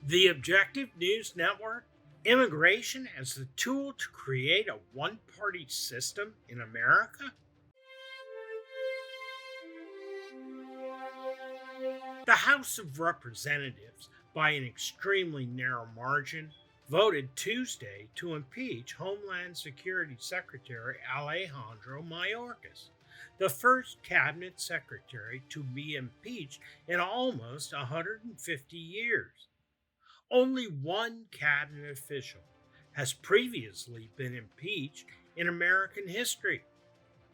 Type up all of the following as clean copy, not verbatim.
The Objective News Network, immigration as the tool to create a one-party system in America? The House of Representatives, by an extremely narrow margin, voted Tuesday to impeach Homeland Security Secretary Alejandro Mayorkas, the first cabinet secretary to be impeached in almost 150 years. Only one cabinet official has previously been impeached in American history.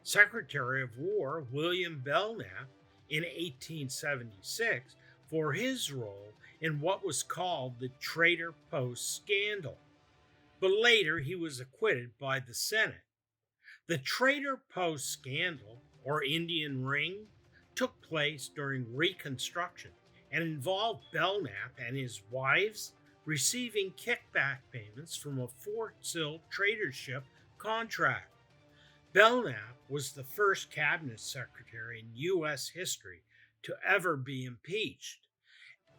Secretary of War William Belknap in 1876 for his role in what was called the Trader Post scandal. But later he was acquitted by the Senate. The Trader Post scandal, or Indian Ring, took place during Reconstruction and involved Belknap and his wives receiving kickback payments from a Fort Sill tradership contract. Belknap was the first cabinet secretary in U.S. history to ever be impeached,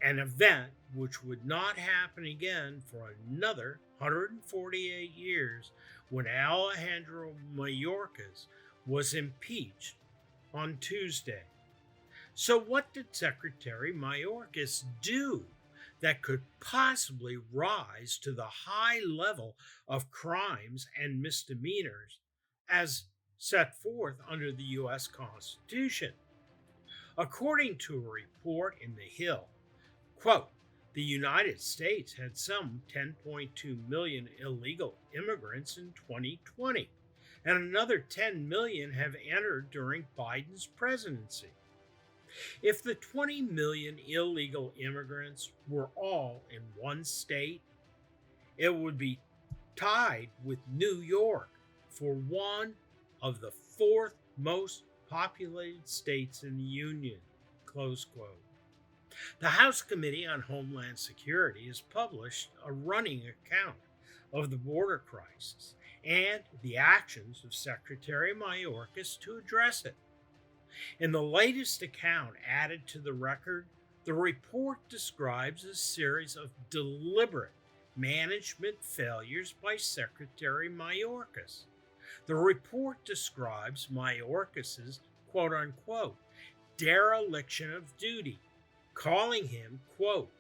an event which would not happen again for another 148 years when Alejandro Mayorkas was impeached on Tuesday. So what did Secretary Mayorkas do that could possibly rise to the high level of crimes and misdemeanors as set forth under the U.S. Constitution? According to a report in The Hill, quote, the United States had some 10.2 million illegal immigrants in 2020, and another 10 million have entered during Biden's presidency. If the 20 million illegal immigrants were all in one state, it would be tied with New York for one of the fourth most populated states in the Union, close quote. The House Committee on Homeland Security has published a running account of the border crisis and the actions of Secretary Mayorkas to address it. In the latest account added to the record, the report describes a series of deliberate management failures by Secretary Mayorkas. The report describes Mayorkas's quote-unquote dereliction of duty, calling him, quote,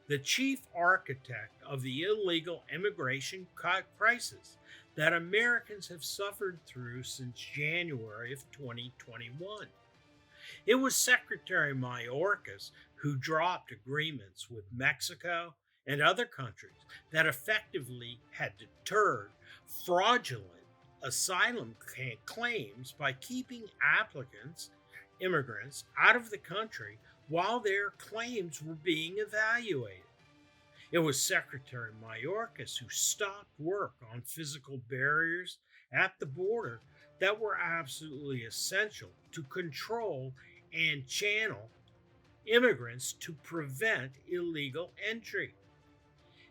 the chief architect of the illegal immigration crisis that Americans have suffered through since January of 2021. It was Secretary Mayorkas who dropped agreements with Mexico and other countries that effectively had deterred fraudulent asylum claims by keeping immigrants out of the country while their claims were being evaluated. It was Secretary Mayorkas who stopped work on physical barriers at the border that were absolutely essential to control and channel immigrants to prevent illegal entry.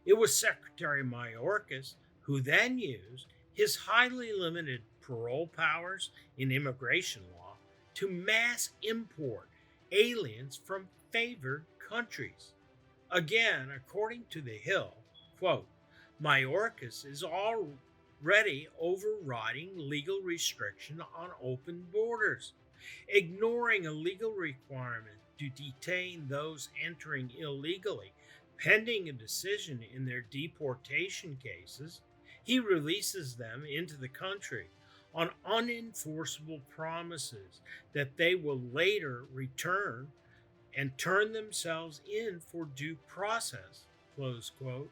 It was Secretary Mayorkas who then used his highly limited parole powers in immigration law to mass import aliens from favored countries. Again, according to The Hill, quote, Mayorkas is already overriding legal restriction on open borders, ignoring a legal requirement to detain those entering illegally pending a decision in their deportation cases. He releases them into the country on unenforceable promises that they will later return and turn themselves in for due process, close quote.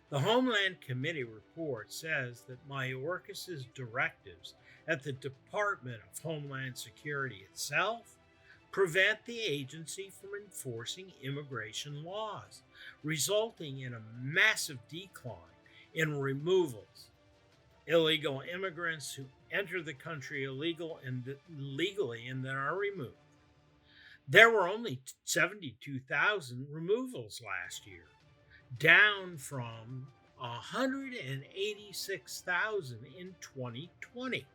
The Homeland Committee report says that Mayorkas' directives at the Department of Homeland Security itself prevent the agency from enforcing immigration laws, resulting in a massive decline in removals. Illegal immigrants who enter the country illegally and then are removed. There were only 72,000 removals last year, down from 186,000 in 2020,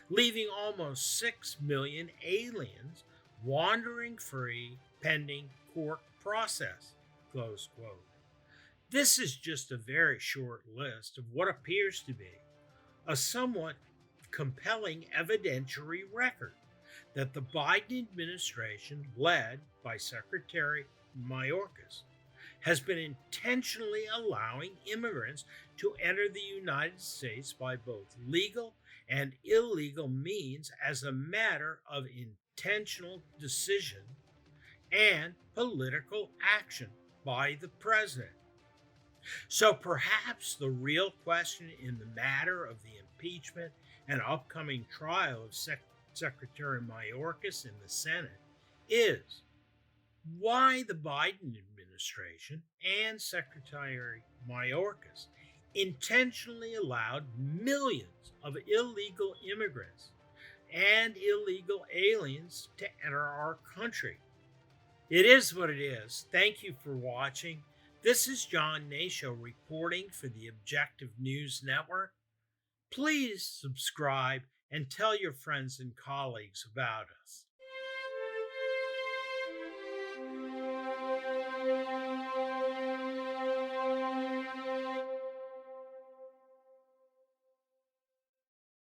leaving almost 6 million aliens wandering free pending court process. Close quote. This is just a very short list of what appears to be a somewhat compelling evidentiary record that the Biden administration, led by Secretary Mayorkas, has been intentionally allowing immigrants to enter the United States by both legal and illegal means as a matter of intentional decision and political action by the president. So perhaps the real question in the matter of the impeachment and upcoming trial of Secretary Mayorkas in the Senate is why the Biden administration and Secretary Mayorkas intentionally allowed millions of illegal immigrants and illegal aliens to enter our country. It is what it is. Thank you for watching. This is John Hnatio reporting for the Objective News Network. Please subscribe and tell your friends and colleagues about us.